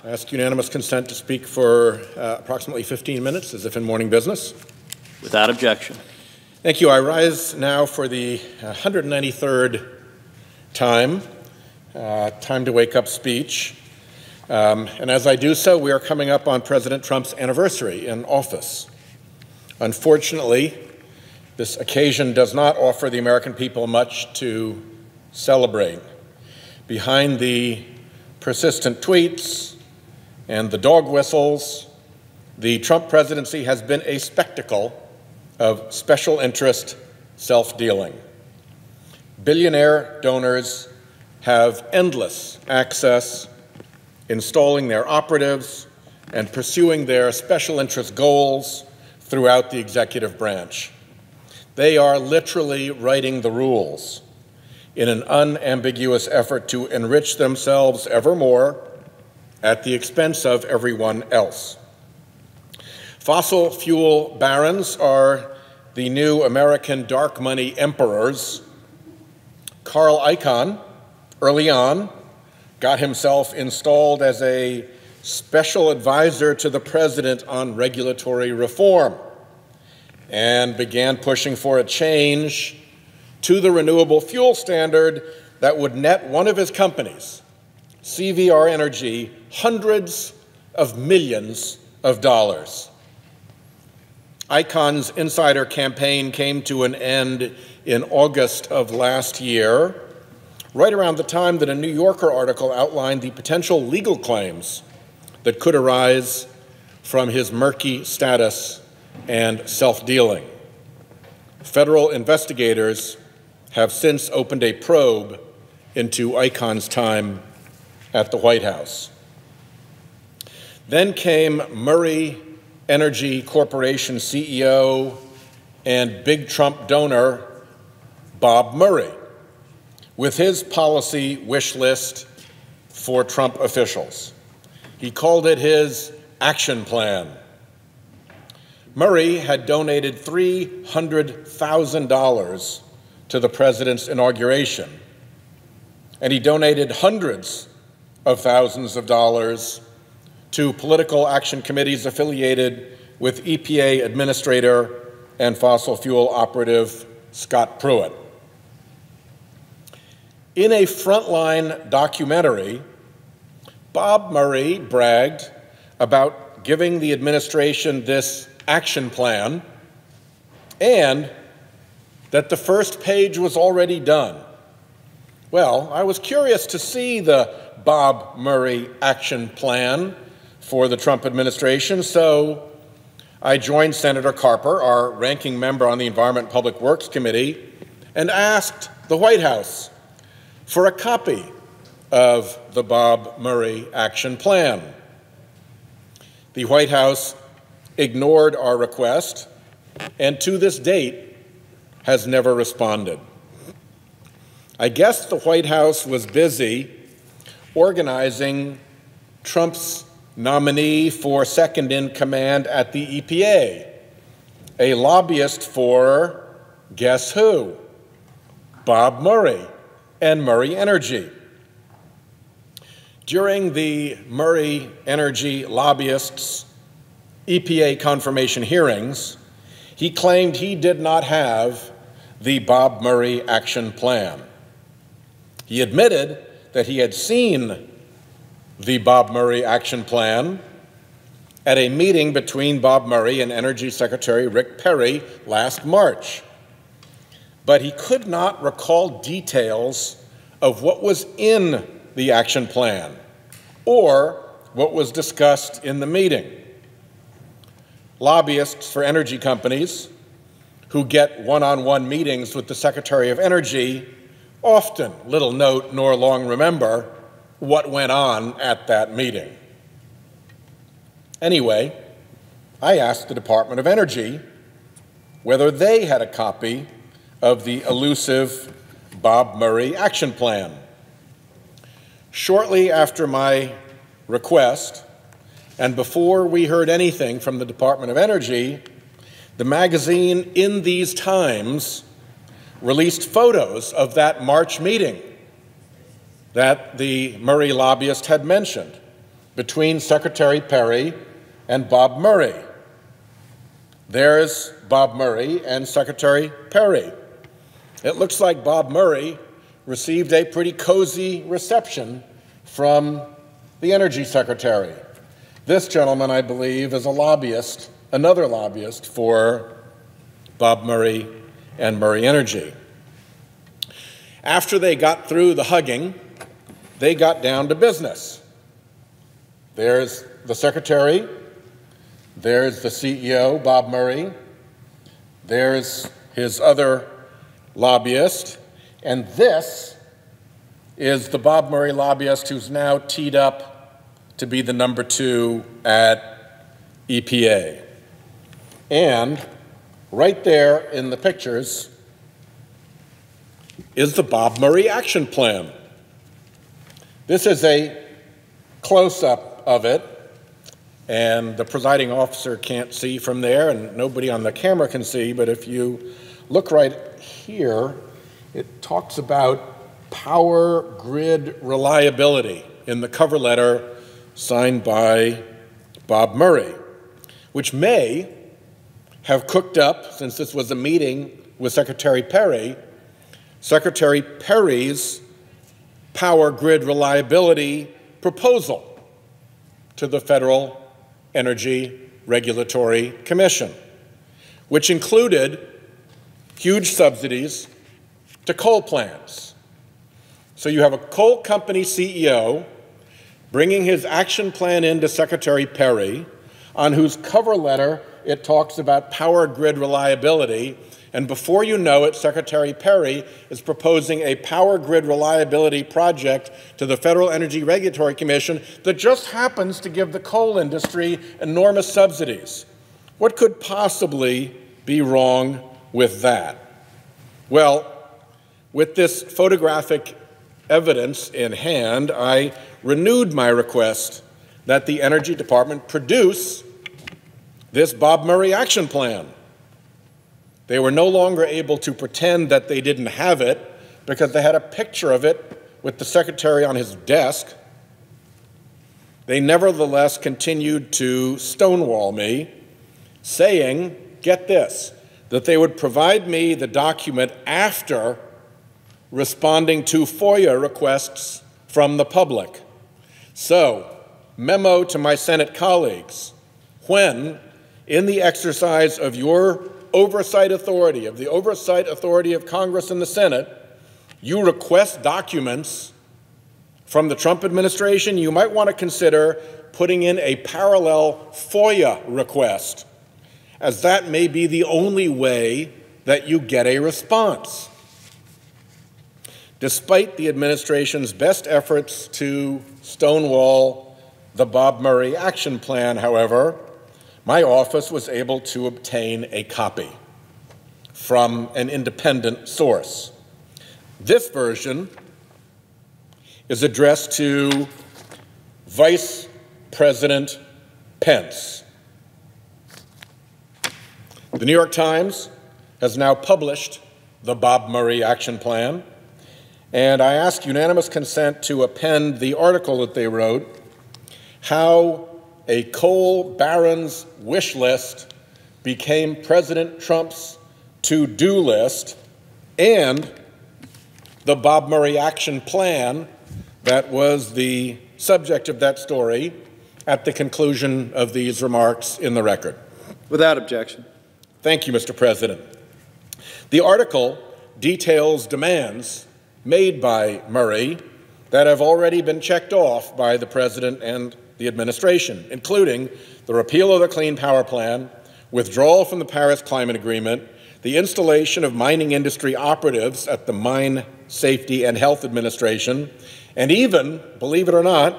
I ask unanimous consent to speak for approximately 15 minutes, as if in morning business. Without objection. Thank you. I rise now for the 193rd time to wake up speech. And as I do so, we are coming up on President Trump's anniversary in office. Unfortunately, this occasion does not offer the American people much to celebrate. Behind the persistent tweets and the dog whistles, the Trump presidency has been a spectacle of special interest self-dealing. Billionaire donors have endless access, installing their operatives and pursuing their special interest goals throughout the executive branch. They are literally writing the rules in an unambiguous effort to enrich themselves ever more at the expense of everyone else. Fossil fuel barons are the new American dark money emperors. Carl Icahn, early on, got himself installed as a special advisor to the president on regulatory reform and began pushing for a change to the renewable fuel standard that would net one of his companies, CVR Energy, hundreds of millions of dollars. Icahn's insider campaign came to an end in August of last year, right around the time that a New Yorker article outlined the potential legal claims that could arise from his murky status and self-dealing. Federal investigators have since opened a probe into Icahn's time at the White House. Then came Murray Energy Corporation CEO and big Trump donor Bob Murray with his policy wish list for Trump officials. He called it his action plan. Murray had donated $300,000 to the president's inauguration, and he donated hundreds of thousands of dollars to political action committees affiliated with EPA Administrator and fossil fuel operative Scott Pruitt. In a Frontline documentary, Bob Murray bragged about giving the administration this action plan and that the first page was already done. Well, I was curious to see the Bob Murray action plan for the Trump administration, so I joined Senator Carper, our ranking member on the Environment and Public Works Committee, and asked the White House for a copy of the Bob Murray action plan. The White House ignored our request and to this date has never responded. I guess the White House was busy organizing Trump's nominee for second in command at the EPA, a lobbyist for, guess who? Bob Murray and Murray Energy. During the Murray Energy lobbyists' EPA confirmation hearings, he claimed he did not have the Bob Murray action plan. He admitted that he had seen the Bob Murray action plan at a meeting between Bob Murray and Energy Secretary Rick Perry last March. But he could not recall details of what was in the action plan or what was discussed in the meeting. Lobbyists for energy companies who get one-on-one meetings with the Secretary of Energy often, little note nor long remember, what went on at that meeting. Anyway, I asked the Department of Energy whether they had a copy of the elusive Bob Murray action plan. Shortly after my request, and before we heard anything from the Department of Energy, the magazine In These Times released photos of that March meeting that the Murray lobbyist had mentioned, between Secretary Perry and Bob Murray. There's Bob Murray and Secretary Perry. It looks like Bob Murray received a pretty cozy reception from the Energy Secretary. This gentleman, I believe, is a lobbyist, another lobbyist for Bob Murray and Murray Energy. After they got through the hugging, they got down to business. There's the Secretary, there's the CEO, Bob Murray, there's his other lobbyist, and this is the Bob Murray lobbyist who's now teed up to be the number 2 at EPA. And right there in the pictures is the Bob Murray Action Plan. This is a close-up of it, and the presiding officer can't see from there, and nobody on the camera can see, but if you look right here, it talks about power grid reliability in the cover letter signed by Bob Murray, which may have cooked up, since this was a meeting with Secretary Perry, Secretary Perry's power grid reliability proposal to the Federal Energy Regulatory Commission, which included huge subsidies to coal plants. So you have a coal company CEO bringing his action plan into Secretary Perry, on whose cover letter it talks about power grid reliability, and before you know it, Secretary Perry is proposing a power grid reliability project to the Federal Energy Regulatory Commission that just happens to give the coal industry enormous subsidies. What could possibly be wrong with that? Well, with this photographic evidence in hand, I renewed my request that the Energy Department produce this Bob Murray Action Plan. They were no longer able to pretend that they didn't have it because they had a picture of it with the Secretary on his desk. They nevertheless continued to stonewall me, saying, get this, that they would provide me the document after responding to FOIA requests from the public. So, memo to my Senate colleagues, when, in the exercise of your oversight authority, of the oversight authority of Congress and the Senate, you request documents from the Trump administration, you might want to consider putting in a parallel FOIA request, as that may be the only way that you get a response. Despite the administration's best efforts to stonewall the Bob Murray Action Plan, however, my office was able to obtain a copy from an independent source. This version is addressed to Vice President Pence. The New York Times has now published the Bob Murray Action Plan, and I ask unanimous consent to append the article that they wrote, How a Coal Baron's Wish List Became President Trump's To-Do List, and the Bob Murray Action Plan that was the subject of that story at the conclusion of these remarks in the record. Without objection. Thank you, Mr. President. The article details demands made by Murray that have already been checked off by the President and the administration, including the repeal of the Clean Power Plan, withdrawal from the Paris Climate Agreement, the installation of mining industry operatives at the Mine Safety and Health Administration, and even, believe it or not,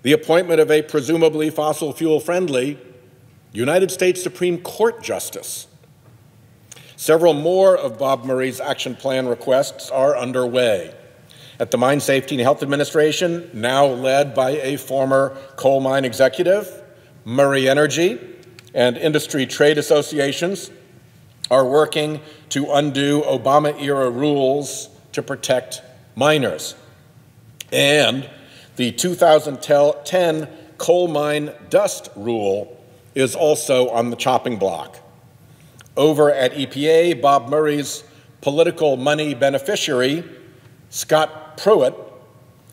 the appointment of a presumably fossil fuel-friendly United States Supreme Court justice. Several more of Bob Murray's action plan requests are underway. At the Mine Safety and Health Administration, now led by a former coal mine executive, Murray Energy and industry trade associations are working to undo Obama-era rules to protect miners. And The 2010 coal mine dust rule is also on the chopping block. Over at EPA, Bob Murray's political money beneficiary, Scott Pruitt,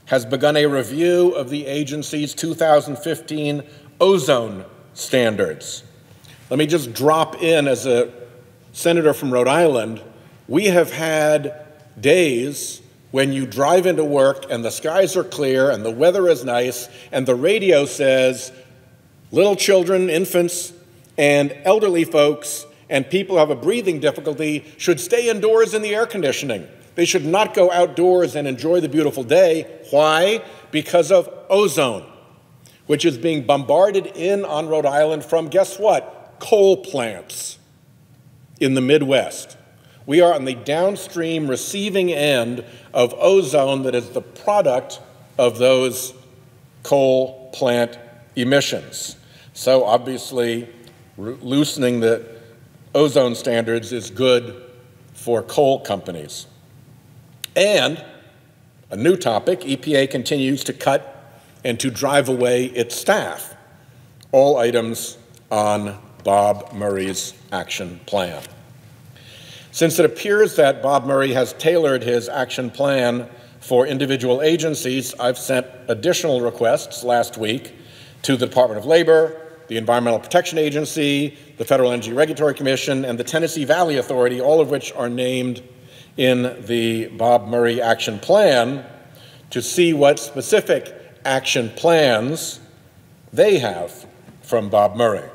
has begun a review of the agency's 2015 ozone standards. Let me just drop in, as a senator from Rhode Island, we have had days when you drive into work and the skies are clear and the weather is nice and the radio says little children, infants, and elderly folks and people who have a breathing difficulty should stay indoors in the air conditioning. They should not go outdoors and enjoy the beautiful day. Why? Because of ozone, which is being bombarded in on Rhode Island from, guess what? Coal plants in the Midwest. We are on the downstream receiving end of ozone that is the product of those coal plant emissions. So obviously, loosening the ozone standards is good for coal companies. And a new topic, EPA continues to cut and to drive away its staff, all items on Bob Murray's action plan. Since it appears that Bob Murray has tailored his action plan for individual agencies, I've sent additional requests last week to the Department of Labor, the Environmental Protection Agency, the Federal Energy Regulatory Commission, and the Tennessee Valley Authority, all of which are named in the Bob Murray action plan, to see what specific action plans they have from Bob Murray.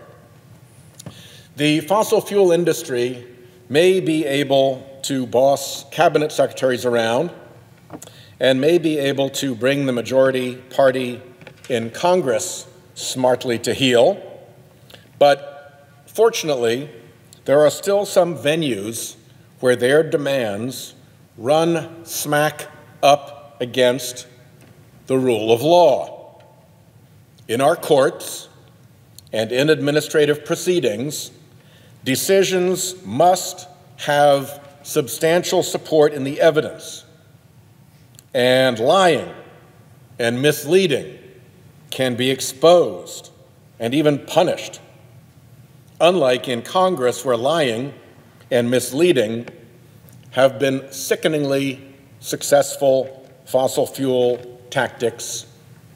The fossil fuel industry may be able to boss cabinet secretaries around and may be able to bring the majority party in Congress smartly to heel, but fortunately, there are still some venues where their demands run smack up against the rule of law. In our courts and in administrative proceedings, decisions must have substantial support in the evidence, and lying and misleading can be exposed and even punished, unlike in Congress, where lying and misleading have been sickeningly successful fossil fuel tactics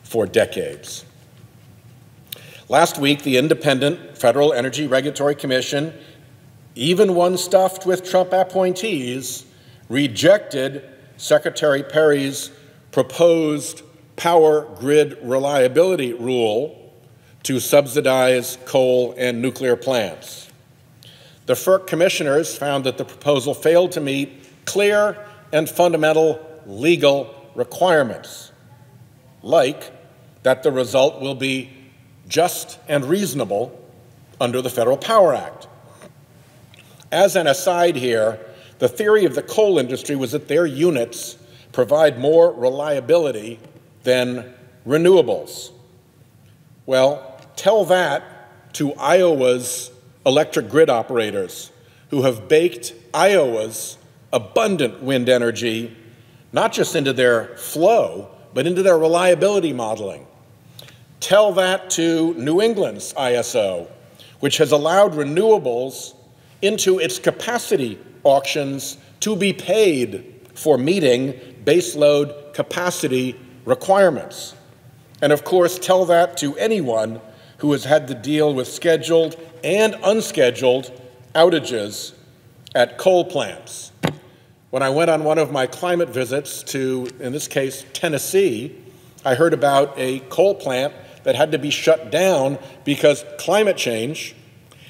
for decades. Last week, the independent Federal Energy Regulatory Commission, even one stuffed with Trump appointees, rejected Secretary Perry's proposed power grid reliability rule to subsidize coal and nuclear plants. The FERC commissioners found that the proposal failed to meet clear and fundamental legal requirements, like that the result will be just and reasonable under the Federal Power Act. As an aside here, the theory of the coal industry was that their units provide more reliability than renewables. Well, tell that to Iowa's electric grid operators who have baked Iowa's abundant wind energy not just into their flow, but into their reliability modeling. Tell that to New England's ISO, which has allowed renewables into its capacity auctions to be paid for meeting baseload capacity requirements. And of course, tell that to anyone who has had to deal with scheduled and unscheduled outages at coal plants. When I went on one of my climate visits to, in this case, Tennessee, I heard about a coal plant that had to be shut down because climate change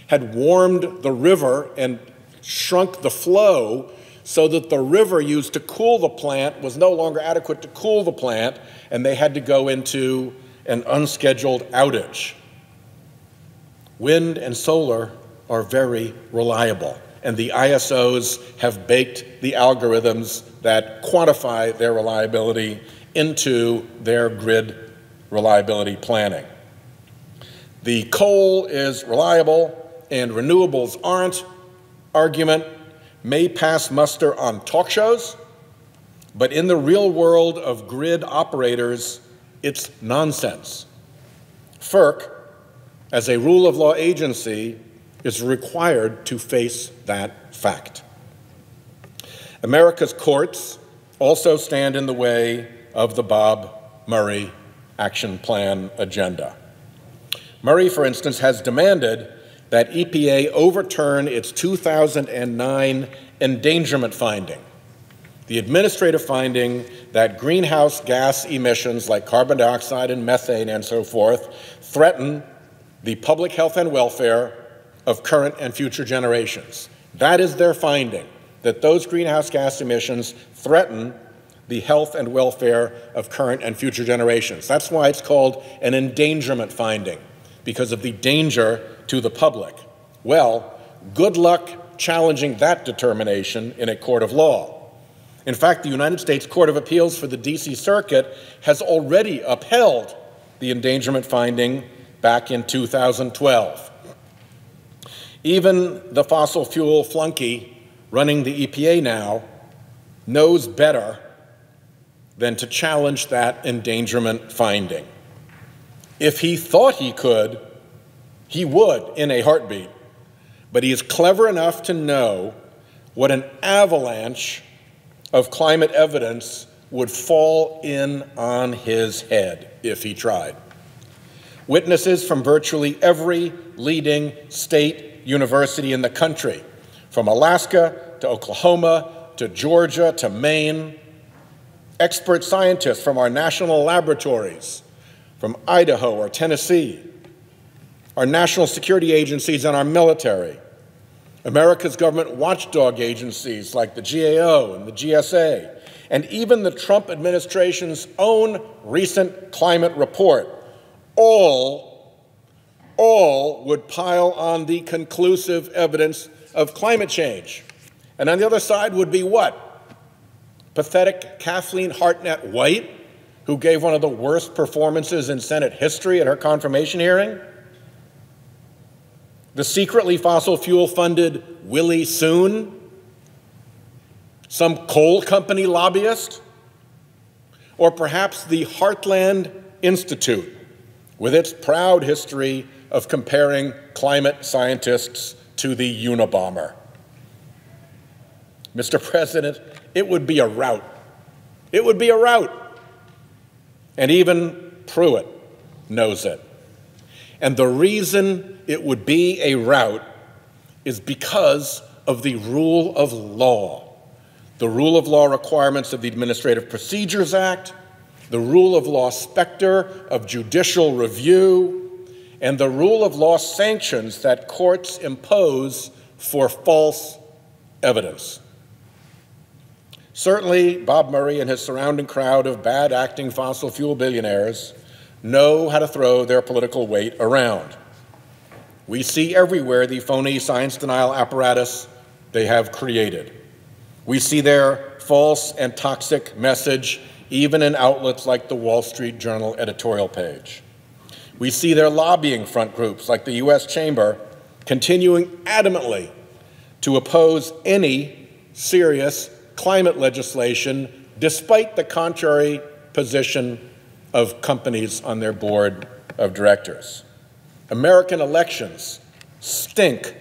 had warmed the river and shrunk the flow so that the river used to cool the plant was no longer adequate to cool the plant, and they had to go into an unscheduled outage. Wind and solar are very reliable, and the ISOs have baked the algorithms that quantify their reliability into their grid reliability planning. The coal is reliable and renewables aren't argument may pass muster on talk shows, but in the real world of grid operators, It's nonsense. FERC, as a rule of law agency, is required to face that fact. America's courts also stand in the way of the Bob Murray Action Plan agenda. Murray, for instance, has demanded that EPA overturn its 2009 endangerment finding, the administrative finding that greenhouse gas emissions like carbon dioxide and methane and so forth threaten the public health and welfare of current and future generations. That is their finding, that those greenhouse gas emissions threaten the health and welfare of current and future generations. That's why it's called an endangerment finding, because of the danger to the public. Well, good luck challenging that determination in a court of law. In fact, the United States Court of Appeals for the D.C. Circuit has already upheld the endangerment finding back in 2012. Even the fossil fuel flunky running the EPA now knows better than to challenge that endangerment finding. If he thought he could, he would in a heartbeat. But he is clever enough to know what an avalanche of climate evidence would fall in on his head if he tried. Witnesses from virtually every leading state university in the country, from Alaska to Oklahoma to Georgia to Maine, expert scientists from our national laboratories, from Idaho or Tennessee, our national security agencies and our military, America's government watchdog agencies like the GAO and the GSA, and even the Trump administration's own recent climate report, all would pile on the conclusive evidence of climate change. And on the other side would be what? Pathetic Kathleen Hartnett White, who gave one of the worst performances in Senate history at her confirmation hearing? The secretly fossil fuel-funded Willie Soon? Some coal company lobbyist? Or perhaps the Heartland Institute, with its proud history of comparing climate scientists to the Unabomber? Mr. President, it would be a rout. It would be a rout. And even Pruitt knows it. And the reason it would be a rout is because of the rule of law. The rule of law requirements of the Administrative Procedures Act, the rule of law specter of judicial review, and the rule of law sanctions that courts impose for false evidence. Certainly, Bob Murray and his surrounding crowd of bad-acting fossil fuel billionaires know how to throw their political weight around. We see everywhere the phony science denial apparatus they have created. We see their false and toxic message even in outlets like the Wall Street Journal editorial page. We see their lobbying front groups like the U.S. Chamber continuing adamantly to oppose any serious climate legislation despite the contrary position of companies on their board of directors. American elections stink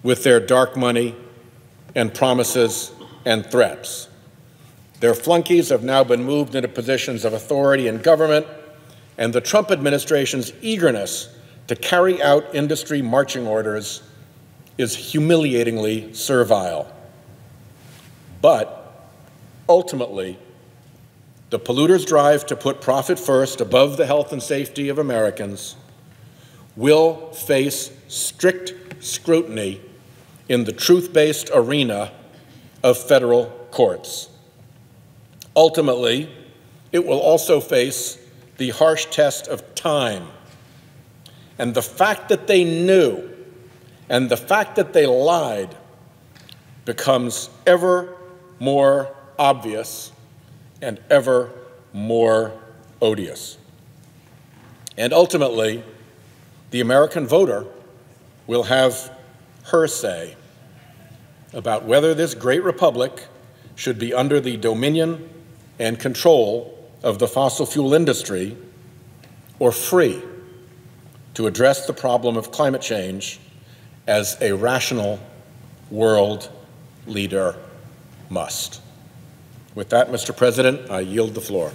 with their dark money and promises and threats. Their flunkies have now been moved into positions of authority in government, and the Trump administration's eagerness to carry out industry marching orders is humiliatingly servile. But ultimately, the polluters' drive to put profit first above the health and safety of Americans will face strict scrutiny in the truth-based arena of federal courts. Ultimately, it will also face the harsh test of time. And the fact that they knew and the fact that they lied becomes ever more obvious and ever more odious. And ultimately, the American voter will have her say about whether this great republic should be under the dominion and control of the fossil fuel industry or free to address the problem of climate change as a rational world leader must. With that, Mr. President, I yield the floor.